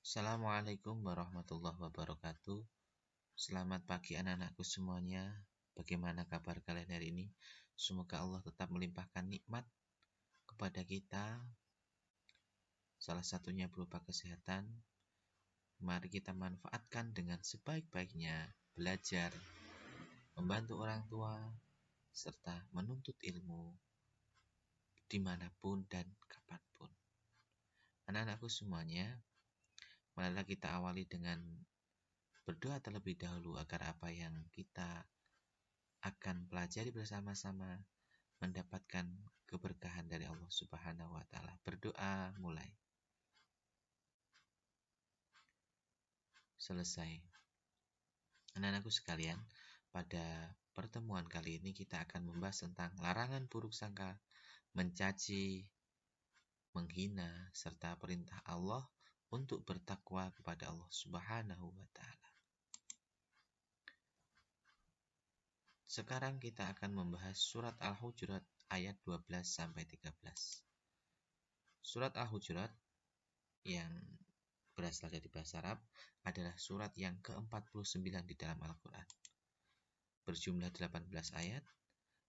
Assalamualaikum warahmatullahi wabarakatuh. Selamat pagi anak-anakku semuanya. Bagaimana kabar kalian hari ini? Semoga Allah tetap melimpahkan nikmat kepada kita. Salah satunya berupa kesehatan. Mari kita manfaatkan dengan sebaik-baiknya. Belajar, membantu orang tua, serta menuntut ilmu dimanapun dan kapanpun. Anak-anakku semuanya, marilah kita awali dengan berdoa terlebih dahulu agar apa yang kita akan pelajari bersama-sama mendapatkan keberkahan dari Allah Subhanahu wa taala. Berdoa mulai. Selesai. Anak-anakku sekalian, pada pertemuan kali ini kita akan membahas tentang larangan buruk sangka, mencaci, menghina, serta perintah Allah untuk bertakwa kepada Allah Subhanahu wa taala. Sekarang kita akan membahas surat Al-Hujurat ayat 12 sampai 13. Surat Al-Hujurat yang berasal dari bahasa Arab adalah surat yang ke-49 di dalam Al-Qur'an. Berjumlah 18 ayat,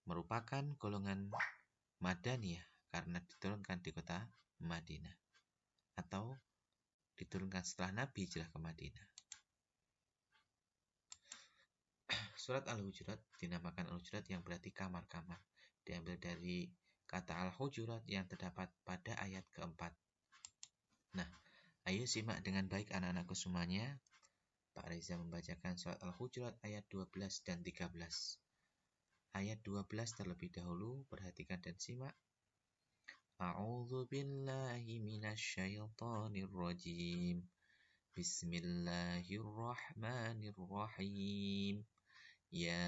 merupakan golongan Madaniyah karena diturunkan di kota Madinah atau diturunkan setelah Nabi hijrah ke Madinah. Surat Al-Hujurat dinamakan Al-Hujurat yang berarti kamar-kamar. Diambil dari kata Al-Hujurat yang terdapat pada ayat keempat. Nah, ayo simak dengan baik anak-anakku semuanya. Pak Reza membacakan surat Al-Hujurat ayat 12 dan 13. Ayat 12 terlebih dahulu, perhatikan dan simak. A'udzu billahi minasyaitonir rajim. Bismillahirrahmanirrahim. Ya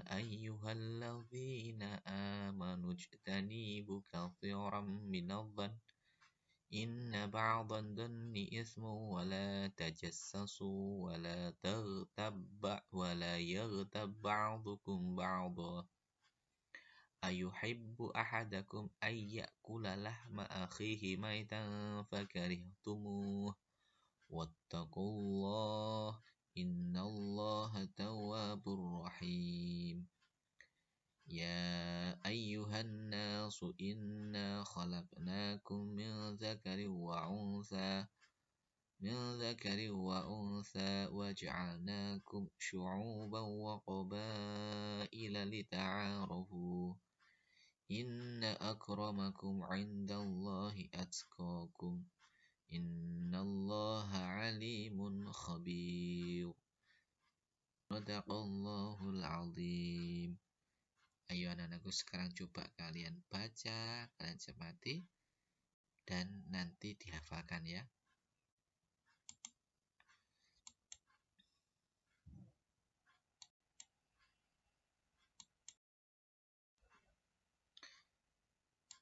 ayyuhalladzina amanu ijtanibu katsiran minadh-dhann inna ba'dadh-dhanni ismun wa la tajassasu wa la yaghtab ba'dukum ba'dha ayuhibbu ahadakum ay ya'kula lahma akhihi maitan fakarihtumuh wattaqullah innallaha tawwabur rahim. Ya ayyuhan nasu inna khalaqnakum min dzakarin wa untha waj'alnakum syu'uban wa qabaila lita'arafu inna akramakum 'indallahi atqakum innallaha 'alimun khabir. Shadaqallahul 'azim. Ayo anak-anakku, sekarang coba kalian baca, kalian cermati, dan nanti dihafalkan ya.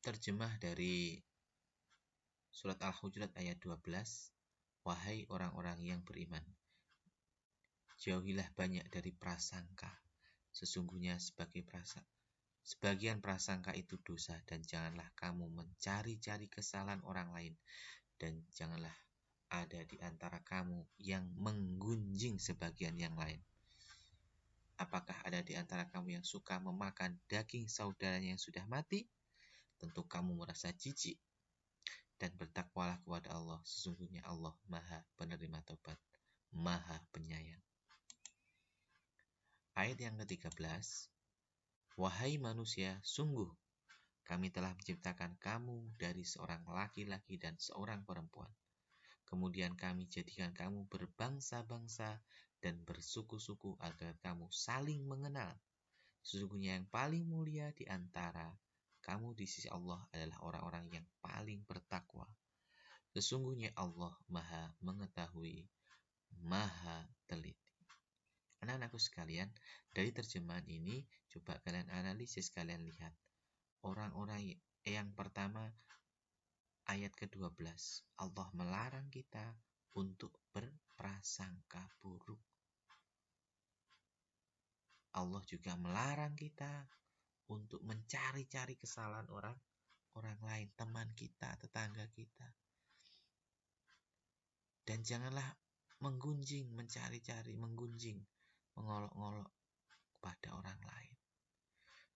Terjemah dari surat Al-Hujurat ayat 12. Wahai orang-orang yang beriman, jauhilah banyak dari prasangka. Sesungguhnya sebagian prasangka itu dosa, dan janganlah kamu mencari-cari kesalahan orang lain, dan janganlah ada di antara kamu yang menggunjing sebagian yang lain. Apakah ada di antara kamu yang suka memakan daging saudaranya yang sudah mati? Tentu kamu merasa jijik, dan bertakwalah kepada Allah. Sesungguhnya Allah Maha Penerima Taubat, Maha Penyayang. Ayat yang ke-13. Wahai manusia, sungguh kami telah menciptakan kamu dari seorang laki-laki dan seorang perempuan. Kemudian kami jadikan kamu berbangsa-bangsa dan bersuku-suku agar kamu saling mengenal. Sesungguhnya yang paling mulia di antara kamu di sisi Allah adalah orang-orang yang paling bertakwa. Sesungguhnya Allah Maha Mengetahui, Maha Teliti. Anak-anakku sekalian, dari terjemahan ini coba kalian analisis, kalian lihat. Orang-orang yang pertama, ayat ke-12, Allah melarang kita untuk berprasangka buruk. Allah juga melarang kita untuk mencari-cari kesalahan orang lain, teman kita, tetangga kita. Dan janganlah menggunjing, mencari-cari, menggunjing, mengolok-ngolok kepada orang lain.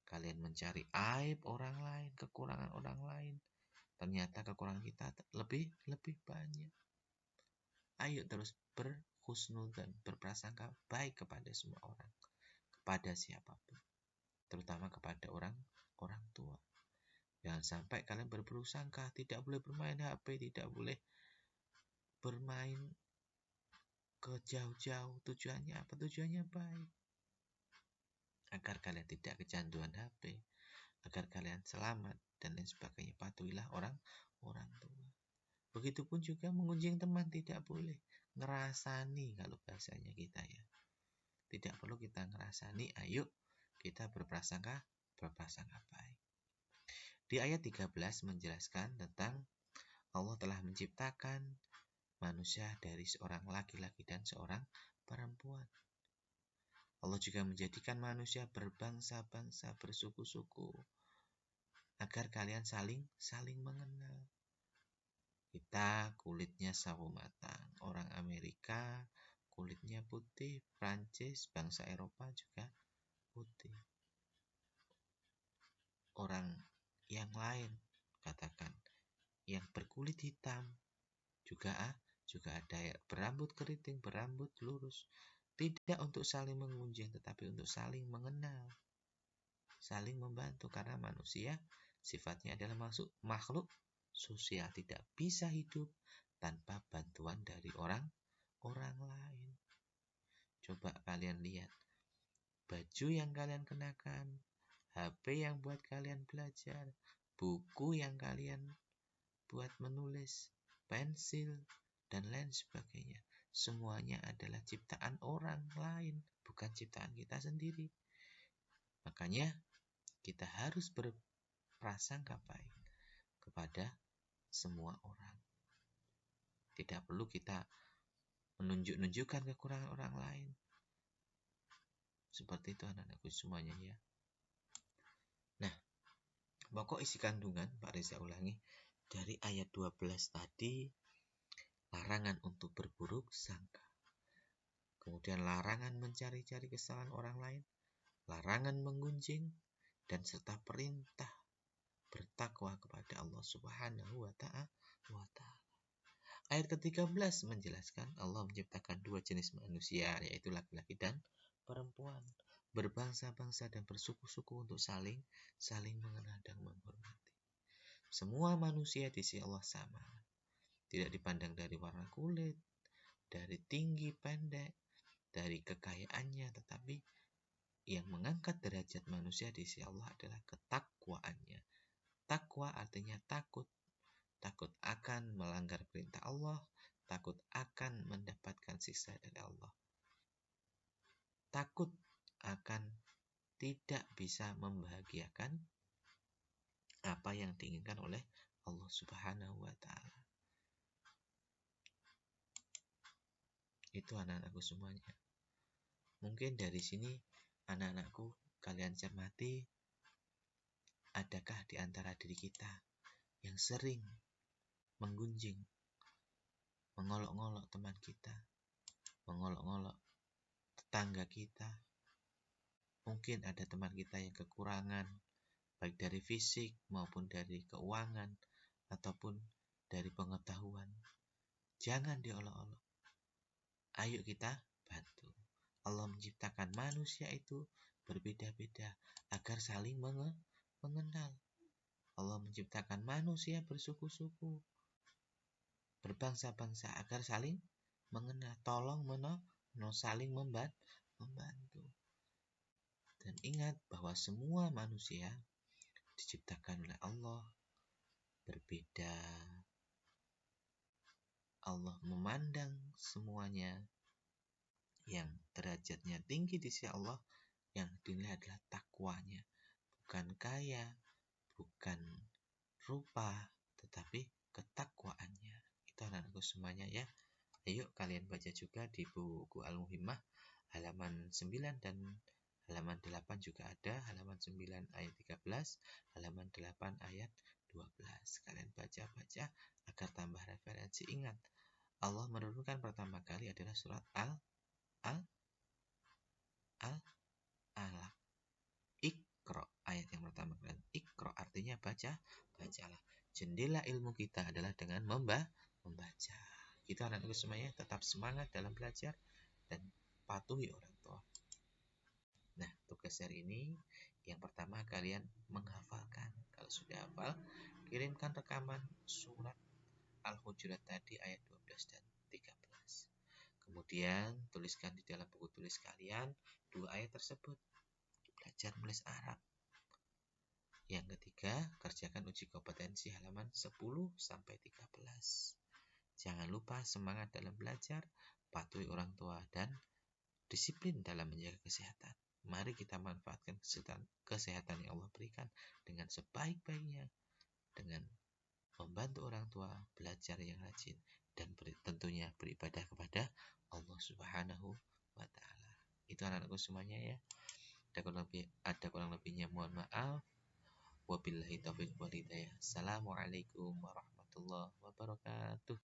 Kalian mencari aib orang lain, kekurangan orang lain. Ternyata kekurangan kita lebih banyak. Ayo terus berhusnudzan, berprasangka baik kepada semua orang, kepada siapapun, terutama kepada orang tua. Jangan sampai kalian berburuk sangka, tidak boleh bermain HP, tidak boleh bermain ke jauh-jauh. Tujuannya apa? Tujuannya baik, agar kalian tidak kecanduan HP, agar kalian selamat dan lain sebagainya. Patuhilah orang tua. Begitupun juga mengunjing teman, tidak boleh ngerasani kalau bahasanya kita ya. Tidak perlu kita ngerasani, ayo kita berprasangka baik. Di ayat 13 menjelaskan tentang Allah telah menciptakan manusia dari seorang laki-laki dan seorang perempuan. Allah juga menjadikan manusia berbangsa-bangsa, bersuku-suku, agar kalian saling mengenal. Kita kulitnya sawo matang, orang Amerika kulitnya putih, Prancis, bangsa Eropa juga putih. Orang yang lain, katakan yang berkulit hitam juga ada, berambut keriting, berambut lurus. Tidak untuk saling mengunjing, tetapi untuk saling mengenal, saling membantu, karena manusia sifatnya adalah makhluk sosial, tidak bisa hidup tanpa bantuan dari orang lain. Coba kalian lihat baju yang kalian kenakan, HP yang buat kalian belajar, buku yang kalian buat menulis, pensil, dan lain sebagainya. Semuanya adalah ciptaan orang lain, bukan ciptaan kita sendiri. Makanya kita harus berprasangka baik kepada semua orang. Tidak perlu kita menunjukkan kekurangan orang lain. Seperti itu anak-anakku semuanya ya. Nah, pokok isi kandungan Pak Reza ulangi dari ayat 12 tadi, larangan untuk berburuk sangka. Kemudian larangan mencari-cari kesalahan orang lain, larangan menggunjing, dan serta perintah bertakwa kepada Allah Subhanahu wa Ta'ala. Ayat ke-13 menjelaskan Allah menciptakan dua jenis manusia, yaitu laki-laki dan perempuan, berbangsa-bangsa dan bersuku-suku untuk saling mengenal dan menghormati. Semua manusia di sisi Allah sama, tidak dipandang dari warna kulit, dari tinggi pendek, dari kekayaannya, tetapi yang mengangkat derajat manusia di sisi Allah adalah ketakwaannya. Takwa artinya takut akan melanggar perintah Allah, takut akan mendapatkan siksa dari Allah, takut akan tidak bisa membahagiakan apa yang diinginkan oleh Allah Subhanahu wa Ta'ala. Itu anak-anakku semuanya. Mungkin dari sini anak-anakku kalian cermati, adakah di antara diri kita yang sering menggunjing, mengolok-ngolok teman kita, mengolok-ngolok tetangga kita? Mungkin ada teman kita yang kekurangan, baik dari fisik maupun dari keuangan ataupun dari pengetahuan. Jangan diolok-olok. Ayo kita bantu. Allah menciptakan manusia itu berbeda-beda agar saling mengenal. Allah menciptakan manusia bersuku-suku, berbangsa-bangsa agar saling mengenal, tolong saling membantu. Dan ingat bahwa semua manusia diciptakan oleh Allah berbeda. Allah memandang semuanya yang derajatnya tinggi di sisi Allah, yang dinilai adalah takwanya, bukan kaya, bukan rupa, tetapi ketakwaannya. Itu anak-anakku semuanya ya. Ayo kalian baca juga di buku Al-Muhimmah halaman 9 dan halaman 8 juga ada, halaman 9 ayat 13, halaman 8 ayat 12. Kalian baca-baca agar tambah referensi. Ingat, Allah menurunkan pertama kali adalah surat Al-Alaq. Iqra, ayat yang pertama kali. Iqra artinya bacalah. Jendela ilmu kita adalah dengan membaca. Itu anak-anak semuanya tetap semangat dalam belajar dan patuhi orang tua. Nah, tugas hari ini yang pertama kalian menghafalkan. Kalau sudah hafal, kirimkan rekaman surat Al-Hujurat tadi ayat 12 dan 13. Kemudian tuliskan di dalam buku tulis kalian 2 ayat tersebut. Belajar menulis Arab. Yang ketiga, kerjakan uji kompetensi halaman 10 sampai 13. Jangan lupa semangat dalam belajar, patuhi orang tua dan disiplin dalam menjaga kesehatan. Mari kita manfaatkan kesehatan yang Allah berikan dengan sebaik-baiknya, dengan membantu orang tua belajar yang rajin dan tentunya beribadah kepada Allah Subhanahu wa Ta'ala. Itu anak-anakku semuanya ya. Ada kurang lebihnya mohon maaf. Wabillahi taufiq wal hidayah. Assalamualaikum warahmatullahi wabarakatuh.